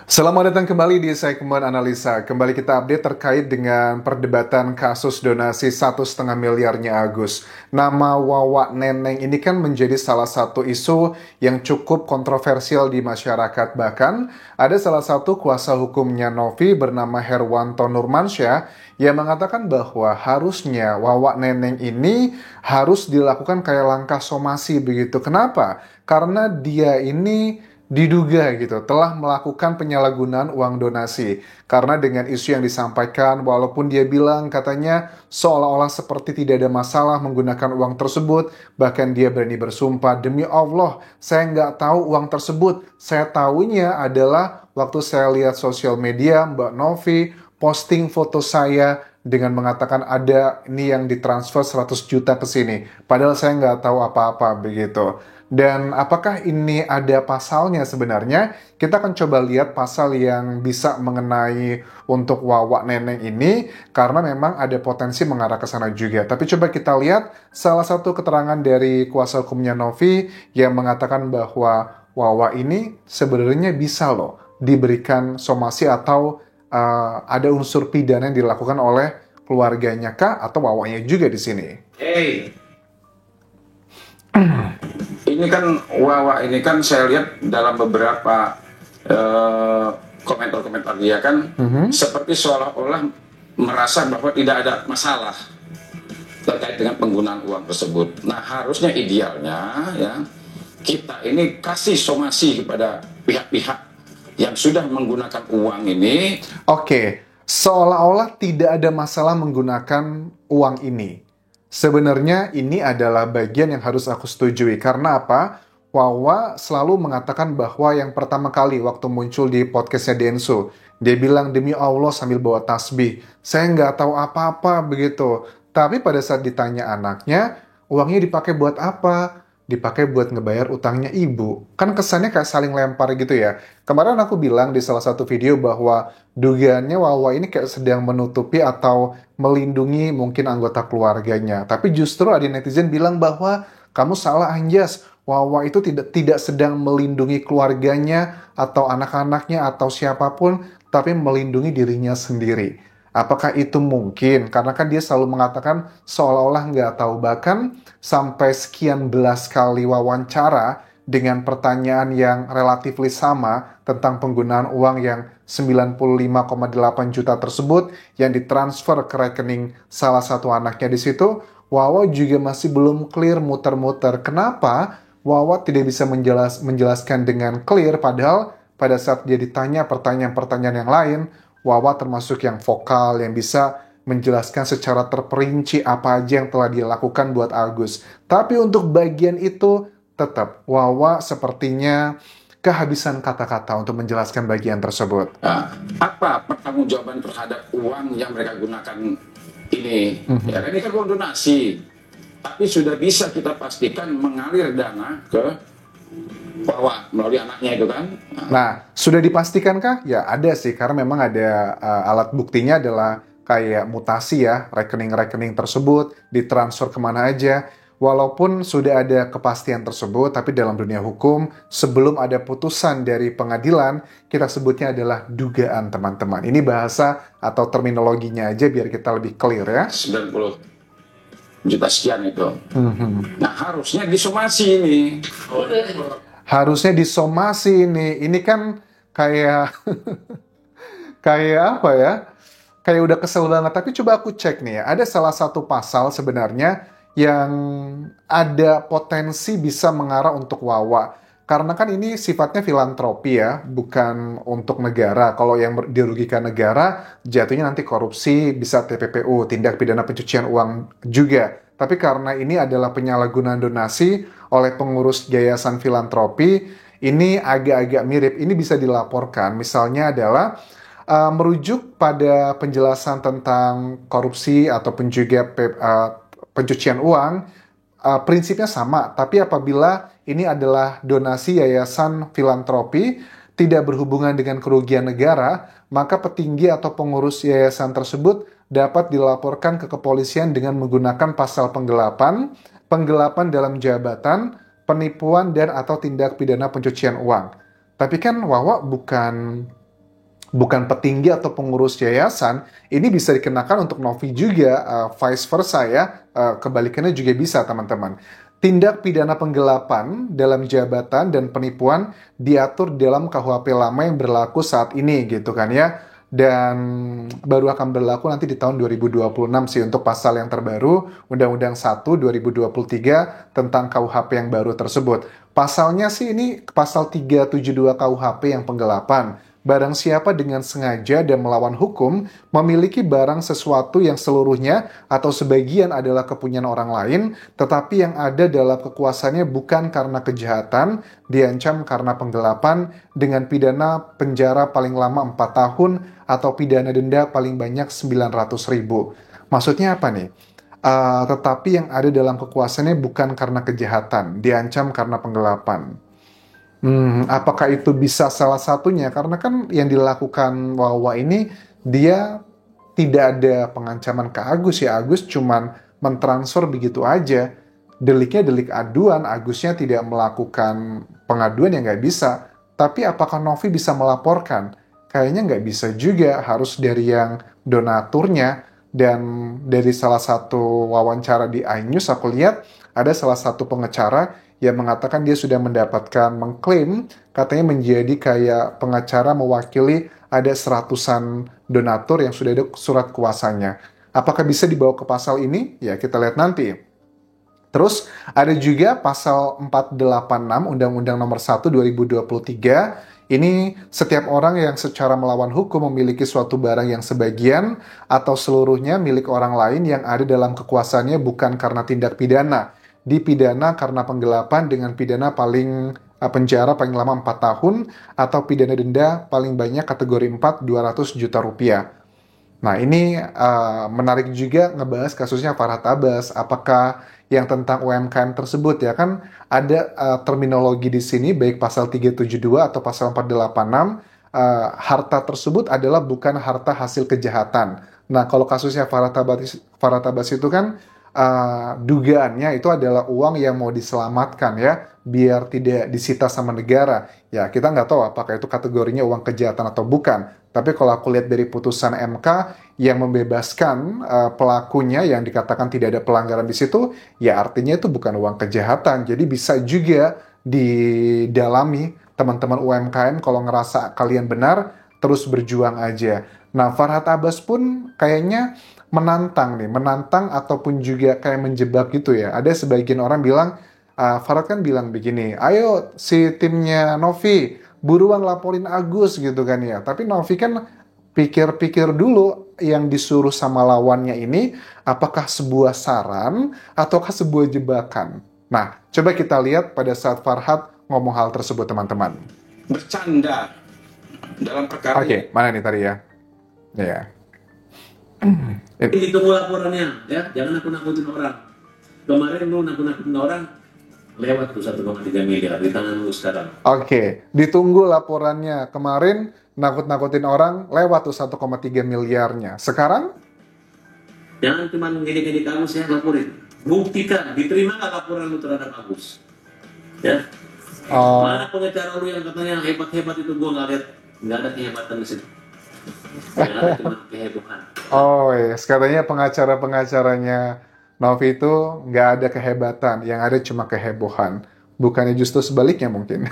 Selamat datang kembali di segmen analisa. Kembali kita update terkait dengan perdebatan kasus donasi 1,5 miliarnya Agus. Nama Wawa Neneng ini kan menjadi salah satu isu yang cukup kontroversial di masyarakat. Bahkan ada salah satu kuasa hukumnya Novi bernama Herwanto Nurmansyah yang mengatakan bahwa harusnya Wawa Neneng ini harus dilakukan kayak langkah somasi begitu. Kenapa? Karena dia ini diduga gitu telah melakukan penyalahgunaan uang donasi karena dengan isu yang disampaikan walaupun dia bilang katanya seolah-olah seperti tidak ada masalah menggunakan uang tersebut, bahkan dia berani bersumpah demi Allah saya nggak tahu uang tersebut, saya tahunya adalah waktu saya lihat sosial media Mbak Novi posting foto saya dengan mengatakan ada ini yang ditransfer 100 juta ke sini padahal saya nggak tahu apa-apa begitu. Dan apakah ini ada pasalnya sebenarnya? Kita akan coba lihat pasal yang bisa mengenai untuk Wawa Neneng ini karena memang ada potensi mengarah ke sana juga. Tapi coba kita lihat salah satu keterangan dari kuasa hukumnya Novi yang mengatakan bahwa Wawa ini sebenarnya bisa loh diberikan somasi atau ada unsur pidana yang dilakukan oleh keluarganya kah atau Wawanya juga di sini. Ini kan Wawa ini kan saya lihat dalam beberapa komentar-komentar dia kan seperti seolah-olah merasa bahwa tidak ada masalah terkait dengan penggunaan uang tersebut. Nah harusnya idealnya ya kita ini kasih somasi kepada pihak-pihak yang sudah menggunakan uang ini. Oke, seolah-olah tidak ada masalah menggunakan uang ini. Sebenarnya ini adalah bagian yang harus aku setujui. Karena apa? Wawa selalu mengatakan bahwa yang pertama kali waktu muncul di podcastnya Denso, dia bilang demi Allah sambil bawa tasbih, saya nggak tahu apa-apa begitu. Tapi pada saat ditanya anaknya, uangnya dipakai buat apa? Dipakai buat ngebayar utangnya ibu. Kan kesannya kayak saling lempar gitu ya. Kemarin aku bilang di salah satu video bahwa dugaannya Wawa ini kayak sedang menutupi atau melindungi mungkin anggota keluarganya. Tapi justru ada netizen bilang bahwa kamu salah Anjas. Wawa itu tidak sedang melindungi keluarganya atau anak-anaknya atau siapapun, tapi melindungi dirinya sendiri. Apakah itu mungkin? Karena kan dia selalu mengatakan seolah-olah nggak tahu. Bahkan sampai sekian belas kali wawancara dengan pertanyaan yang relatif sama tentang penggunaan uang yang 95,8 juta tersebut yang ditransfer ke rekening salah satu anaknya di situ, Wawa juga masih belum clear muter-muter. Kenapa Wawa tidak bisa menjelaskan dengan clear padahal pada saat dia ditanya pertanyaan-pertanyaan yang lain, Wawa termasuk yang vokal, yang bisa menjelaskan secara terperinci apa aja yang telah dia lakukan buat Agus. Tapi untuk bagian itu, tetap Wawa sepertinya kehabisan kata-kata untuk menjelaskan bagian tersebut. Apa pertanggungjawaban terhadap uang yang mereka gunakan ini? Ya, ini kan uang donasi. Tapi sudah bisa kita pastikan mengalir dana ke Wawa melalui anaknya itu kan. Nah, sudah dipastikankah? Ya ada sih, karena memang ada alat buktinya adalah kayak mutasi ya, rekening-rekening tersebut ditransfer kemana aja. Walaupun sudah ada kepastian tersebut, tapi dalam dunia hukum, sebelum ada putusan dari pengadilan, kita sebutnya adalah dugaan teman-teman. Ini bahasa atau terminologinya aja biar kita lebih clear ya. 90 juta sekian itu. Nah harusnya disomasi ini. Harusnya disomasi ini. Ini kan kayak kayak apa ya? Kayak udah kesel banget. Tapi coba aku cek nih ya. Ada salah satu pasal sebenarnya yang ada potensi bisa mengarah untuk Wawa. Karena kan ini sifatnya filantropi ya, bukan untuk negara. Kalau yang dirugikan negara, jatuhnya nanti korupsi, bisa TPPU, tindak pidana pencucian uang juga. Tapi karena ini adalah penyalahgunaan donasi oleh pengurus yayasan filantropi, ini agak-agak mirip. Ini bisa dilaporkan. Misalnya adalah merujuk pada penjelasan tentang korupsi ataupun juga pencucian uang, prinsipnya sama. Tapi apabila ini adalah donasi yayasan filantropi, tidak berhubungan dengan kerugian negara, maka petinggi atau pengurus yayasan tersebut dapat dilaporkan ke kepolisian dengan menggunakan pasal penggelapan, penggelapan dalam jabatan, penipuan dan atau tindak pidana pencucian uang. Tapi kan Wawa bukan bukan petinggi atau pengurus yayasan, ini bisa dikenakan untuk Novi juga, vice versa ya, kebalikannya juga bisa teman-teman. Tindak pidana penggelapan dalam jabatan dan penipuan diatur dalam KUHP lama yang berlaku saat ini gitu kan ya. Dan baru akan berlaku nanti di tahun 2026 sih untuk pasal yang terbaru, Undang-Undang 1 2023 tentang KUHP yang baru tersebut. Pasalnya sih ini pasal 372 KUHP yang penggelapan. Barang siapa dengan sengaja dan melawan hukum memiliki barang sesuatu yang seluruhnya atau sebagian adalah kepunyaan orang lain, tetapi yang ada dalam kekuasaannya bukan karena kejahatan, diancam karena penggelapan dengan pidana penjara paling lama 4 tahun atau pidana denda paling banyak 900.000. Maksudnya apa nih? Tetapi yang ada dalam kekuasaannya bukan karena kejahatan, diancam karena penggelapan. Apakah itu bisa salah satunya? Karena kan yang dilakukan Wawa ini, dia tidak ada pengancaman ke Agus ya. Agus cuman mentransfer begitu aja. Deliknya delik aduan, Agusnya tidak melakukan pengaduan ya nggak bisa. Tapi apakah Novi bisa melaporkan? Kayaknya nggak bisa juga, harus dari yang donaturnya. Dan dari salah satu wawancara di iNews aku lihat, ada salah satu pengacara yang mengatakan dia sudah mendapatkan, mengklaim katanya menjadi kayak pengacara mewakili ada seratusan donatur yang sudah ada surat kuasanya. Apakah bisa dibawa ke pasal ini? Ya kita lihat nanti. Terus ada juga pasal 486 Undang-Undang Nomor 1 2023. Ini setiap orang yang secara melawan hukum memiliki suatu barang yang sebagian atau seluruhnya milik orang lain yang ada dalam kekuasaannya bukan karena tindak pidana, dipidana karena penggelapan dengan pidana penjara paling lama 4 tahun atau pidana denda paling banyak kategori 4 200 juta rupiah. Nah ini menarik juga ngebahas kasusnya Farhad Abbas. Apakah yang tentang UMKM tersebut ya kan ada terminologi di sini baik pasal 372 atau pasal 486, harta tersebut adalah bukan harta hasil kejahatan. Nah kalau kasusnya Farhad Abbas itu kan dugaannya itu adalah uang yang mau diselamatkan ya, biar tidak disita sama negara. Ya, kita nggak tahu apakah itu kategorinya uang kejahatan atau bukan. Tapi kalau aku lihat dari putusan MK yang membebaskan pelakunya yang dikatakan tidak ada pelanggaran di situ, ya artinya itu bukan uang kejahatan. Jadi bisa juga didalami teman-teman UMKM kalau ngerasa kalian benar, terus berjuang aja. Nah, Farhad Abbas pun kayaknya menantang ataupun juga kayak menjebak gitu ya. Ada sebagian orang bilang, Farhad kan bilang begini, ayo si timnya Novi, buruan laporin Agus gitu kan ya. Tapi Novi kan pikir-pikir dulu yang disuruh sama lawannya ini, apakah sebuah saran ataukah sebuah jebakan. Nah, coba kita lihat pada saat Farhad ngomong hal tersebut teman-teman. Bercanda dalam perkara. Oke, mana nih tadi ya? Ya. Ditunggu laporannya, ya, jangan nakut-nakutin orang. Kemarin lu nakut-nakutin orang, lewat tuh 1,3 miliar di tangan lu sekarang. Oke, ditunggu laporannya. Kemarin nakut-nakutin orang, lewat tuh 1,3 miliarnya. Sekarang? Jangan cuma ngedek-ngedek Agus ya, laporin. Buktikan, diterima nggak laporan lu terhadap Agus? Ya. Mana pengacara lu yang katanya hebat-hebat itu, gua nggak ada kehebatan di situ. Yang ada cuma kehebohan. Oh yes, katanya pengacara-pengacaranya Novi itu nggak ada kehebatan, yang ada cuma kehebohan. Bukannya justru sebaliknya mungkin.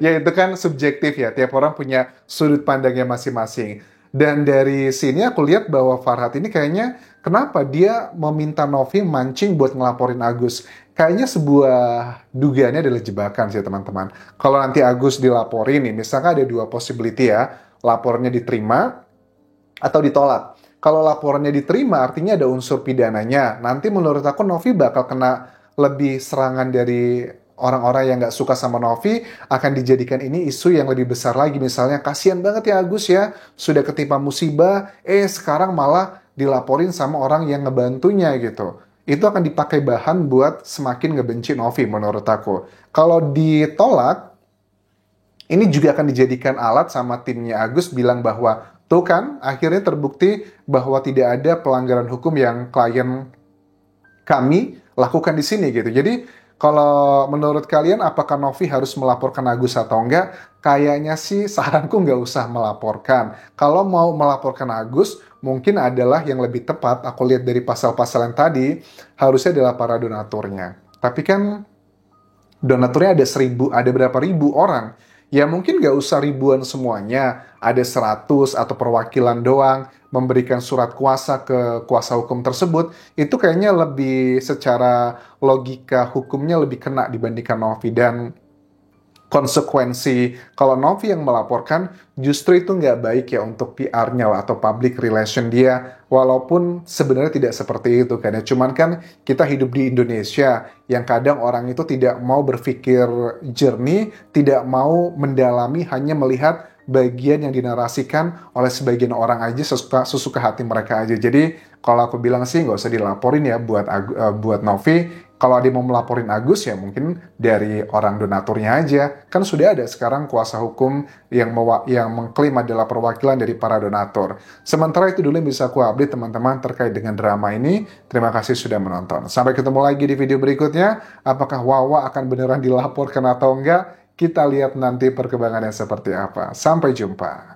Ya itu kan subjektif ya, tiap orang punya sudut pandangnya masing-masing. Dan dari sini aku lihat bahwa Farhad ini kayaknya, kenapa dia meminta Novi mancing buat ngelaporin Agus. Kayaknya sebuah dugaannya adalah jebakan sih teman-teman. Kalau nanti Agus dilaporin nih, misalkan ada dua possibility ya, lapornya diterima atau ditolak. Kalau laporannya diterima artinya ada unsur pidananya. Nanti menurut aku Novi bakal kena lebih serangan dari orang-orang yang nggak suka sama Novi, akan dijadikan ini isu yang lebih besar lagi. Misalnya, kasihan banget ya Agus ya, sudah ketimpa musibah, sekarang malah dilaporin sama orang yang ngebantunya gitu. Itu akan dipakai bahan buat semakin ngebenci Novi menurut aku. Kalau ditolak, ini juga akan dijadikan alat sama timnya Agus bilang bahwa, tuh kan, akhirnya terbukti bahwa tidak ada pelanggaran hukum yang klien kami lakukan di sini gitu. Jadi, Kalau menurut kalian, apakah Novi harus melaporkan Agus atau enggak? Kayaknya sih saranku nggak usah melaporkan. Kalau mau melaporkan Agus, mungkin adalah yang lebih tepat, aku lihat dari pasal-pasal yang tadi, harusnya adalah para donaturnya. Tapi kan donaturnya ada berapa ribu orang. Ya mungkin nggak usah ribuan semuanya, ada 100 atau perwakilan doang, memberikan surat kuasa ke kuasa hukum tersebut, itu kayaknya lebih secara logika hukumnya lebih kena dibandingkan Novi. Dan konsekuensi kalau Novi yang melaporkan justru itu nggak baik ya untuk PR-nya lah, atau public relation dia, walaupun sebenarnya tidak seperti itu kan ya. Cuman kan kita hidup di Indonesia yang kadang orang itu tidak mau berpikir jernih, tidak mau mendalami, hanya melihat bagian yang dinarasikan oleh sebagian orang aja, sesuka hati mereka aja. Jadi kalau aku bilang sih nggak usah dilaporin ya buat Novi. Kalau dia mau melaporin Agus ya mungkin dari orang donaturnya aja. Kan sudah ada sekarang kuasa hukum yang mengklaim adalah perwakilan dari para donatur. Sementara itu dulu yang bisa aku update teman-teman terkait dengan drama ini. Terima kasih sudah menonton. Sampai ketemu lagi di video berikutnya. Apakah Wawa akan beneran dilaporkan atau enggak? Kita lihat nanti perkembangannya seperti apa. Sampai jumpa.